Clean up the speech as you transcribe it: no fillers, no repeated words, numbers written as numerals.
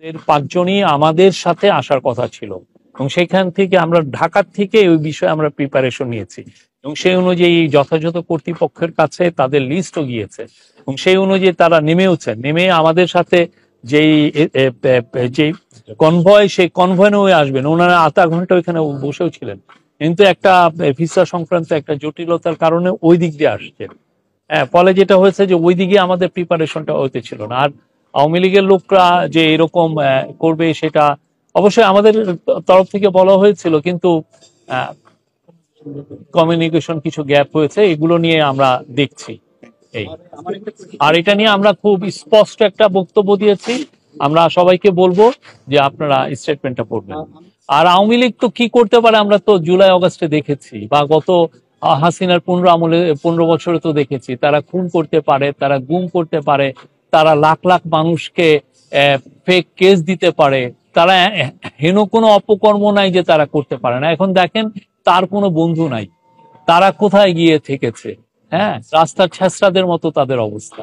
এর 5 জনই আমাদের সাথে আসার কথা ছিল এবং সেখান থেকে আমরা ঢাকার থেকে ওই বিষয়ে আমরা প্রিপারেশন নিয়েছি এবং সেই অনুযায়ী যথাযথ কর্তৃপক্ষের কাছে তাদের লিস্টও গিয়েছে এবং সেই অনুযায়ী তারা নেমে আমাদের সাথে যেই যেই কনভয় সেই কনভয় নিয়ে আসবেন। ওনারা আধা ঘন্টা ওইখানে বসেও ছিলেন, কিন্তু একটা ভিসা সংক্রান্ত একটা জটিলতার কারণে ওই দিক দিয়ে আসছেন। হ্যাঁ, ফলে যেটা হয়েছে যে ওই দিকে আমাদের প্রিপারেশনটা হতে ছিল না। আর আওয়ামী লীগের লোকরা যে এরকম করবে সেটা অবশ্যই আমাদের তরফ থেকে বলা হয়েছিল, কিন্তু কমিউনিকেশন কিছু গ্যাপ হয়েছে, এগুলো নিয়ে আমরা দেখছি। এই আর এটা নিয়ে আমরা খুব স্পষ্ট একটা বক্তব্য দিয়েছি, আমরা সবাইকে বলবো যে আপনারা স্টেটমেন্টটা পড়বেন। আর আওয়ামী লীগ তো কি করতে পারে আমরা তো জুলাই অগাস্টে দেখেছি, বা গত হাসিনার 15 বছরে তো দেখেছি। তারা খুন করতে পারে, তারা গুম করতে পারে, তারা লাখ লাখ মানুষকে ফেক কেস দিতে পারে, তারা হেন কোনো অপকর্ম নাই যে তারা করতে পারে না। এখন দেখেন তার কোনো বন্ধু নাই, তারা কোথায় গিয়ে থেকেছে। হ্যাঁ, রাস্তার ছেঁচড়াদের মতো তাদের অবস্থা।